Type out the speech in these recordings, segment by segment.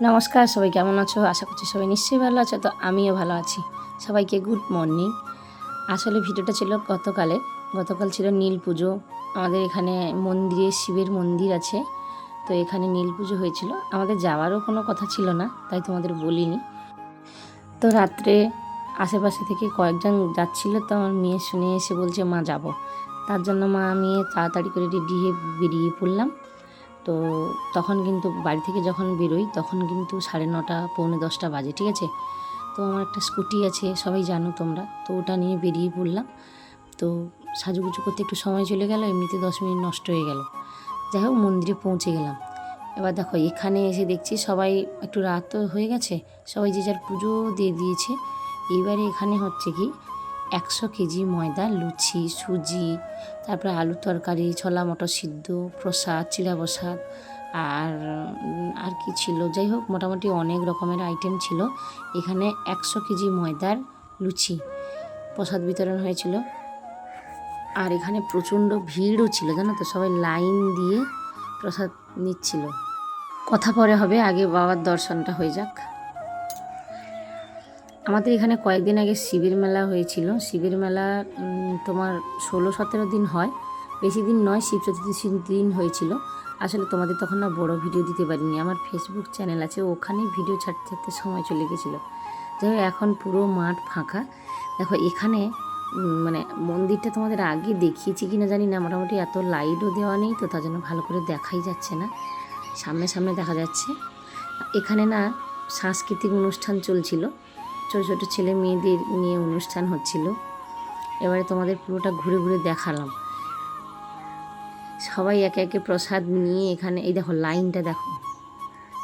নমস্কার, সবাই কেমন আছো? আশা করছি সবাই নিশ্চয়ই ভালো আছো। তো আমিও ভালো আছি। সবাইকে গুড মর্নিং। আসলে ভিডিওটা ছিল গতকাল ছিল নীল পুজো। আমাদের এখানে মন্দিরে শিবের মন্দির আছে, তো এখানে নীল পুজো হয়েছিল। আমাদের যাওয়ারও কোনো কথা ছিল না, তাই তোমাদের বলিনি। তো রাত্রে আশেপাশে থেকে কয়েকজন যাচ্ছিল, তো আমার মেয়ে শুনে এসে বলছে মা যাব। তার জন্য মা আমি তাড়াতাড়ি করে রেডি হয়ে বেরিয়ে পড়লাম। তো তখন কিন্তু বাড়ি থেকে যখন বেরোই তখন কিন্তু 9:30 পৌনে 10টা বাজে, ঠিক আছে। তো আমার একটা স্কুটি আছে, সবাই জানো তোমরা, তো ওটা নিয়ে বেরিয়ে পড়লাম। তো সাজুগুজু করতে একটু সময় চলে গেল, এমনিতে 10 মিনিট নষ্ট হয়ে গেল। যাই হোক, মন্দিরে পৌঁছে গেলাম। এবার দেখো এখানে এসে দেখছি সবাই একটু রাত তো হয়ে গেছে, সবাই যে যার পুজো দিয়ে দিয়েছে। এইবারে এখানে হচ্ছে কি 100 কেজি ময়দা, লুচি, সুজি, তারপরে আলু তরকারি, ছোলা মটর সিদ্ধ, প্রসাদ, চিড়া প্রসাদ, আর কি ছিল, যাই হোক মোটামুটি অনেক রকমের আইটেম ছিল। এখানে 100 কেজি ময়দার লুচি প্রসাদ বিতরণ হয়েছিল। আর এখানে প্রচণ্ড ভিড়ও ছিল, জানো তো, সবাই লাইন দিয়ে প্রসাদ নিচ্ছিল। কথা পরে হবে, আগে বাবার দর্শনটা হয়ে যাক। আমাদের এখানে কয়েকদিন আগে শিবের মেলা হয়েছিল। শিবের মেলা তোমার 16-17 দিন হয়, বেশি দিন নয়। শিব চতুর্দশীর দিন হয়েছিল। আসলে তোমাদের তখন না বড় ভিডিও দিতে পারিনি। আমার ফেসবুক চ্যানেল আছে, ওখানেই ভিডিও ছাড়তে ছাড়তে সময় চলে গেছিলো। যাই হোক, এখন পুরো মাঠ ফাঁকা। দেখো এখানে মানে মন্দিরটা তোমাদের আগে দেখিয়েছি কি না জানি না, মোটামুটি এত লাইটও দেওয়া নেই, তো তার জন্য ভালো করে দেখাই যাচ্ছে না। সামনে সামনে দেখা যাচ্ছে। এখানে না সাংস্কৃতিক অনুষ্ঠান চলছিল, ছোটো ছোটো ছেলে মেয়েদের নিয়ে অনুষ্ঠান হচ্ছিল। এবারে তোমাদের পুরোটা ঘুরে ঘুরে দেখালাম। সবাই একে একে প্রসাদ নিয়ে এখানে, এই দেখো লাইনটা দেখো।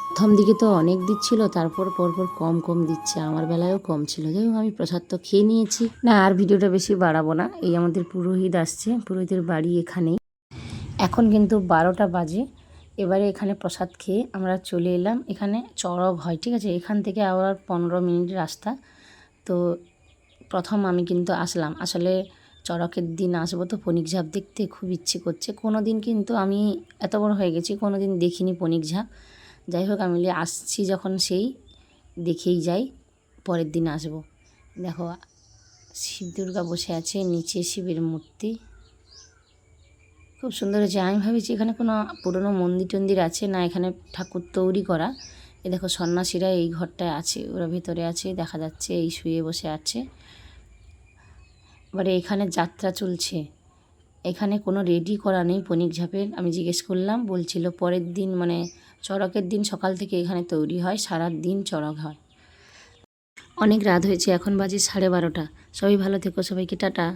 প্রথম দিকে তো অনেক দিচ্ছিল, তারপর পরপর কম কম দিচ্ছে। আমার বেলায়ও কম ছিল। যাই হোক, আমি প্রসাদ তো খেয়ে নিয়েছি। না, আর ভিডিওটা বেশি বাড়াবো না। এই আমাদের পুরোহিত আসছে, পুরোহিতের বাড়ি এখানেই। এখন কিন্তু 12টা বাজে। এবারে এখানে প্রসাদ খেয়ে আমরা চলে এলাম। এখানে চড়ক হয়, ঠিক আছে। এখান থেকে আবার 15 মিনিট রাস্তা। তো প্রথম আমি কিন্তু আসলাম, আসলে চড়কের দিন আসবো তো পনিক ঝাঁপ দেখতে খুব ইচ্ছে করছে। কোনো দিন কিন্তু আমি এত বড় হয়ে গেছি, কোনো দিন দেখিনি পনিক ঝাঁপ। যাই হোক, আমি আসছি যখন সেই দেখেই যাই, পরের দিন আসবো। দেখো শিব দুর্গা বসে আছে, নিচে শিবের মূর্তি খুব সুন্দর হয়েছে। আমি ভাবছি এখানে কোনো পুরনো মন্দির টন্দির আছে না, এখানে ঠাকুর তৈরি করা। এ দেখো সন্ন্যাসীরা এই ঘরটায় আছে, ওরা ভেতরে আছে, দেখা যাচ্ছে এই শুয়ে বসে আছে। এবারে এখানে যাত্রা চলছে। এখানে কোনো রেডি করা নেই পনিক ঝাপের। আমি জিজ্ঞেস করলাম, বলছিল পরের দিন মানে চড়কের দিন সকাল থেকে এখানে তৈরি হয়, সারা দিন চড়ক হয়। অনেক রাত হয়েছে, এখন বাজে 12:30। সবাই ভালো থেকো, সবাইকে টাটা।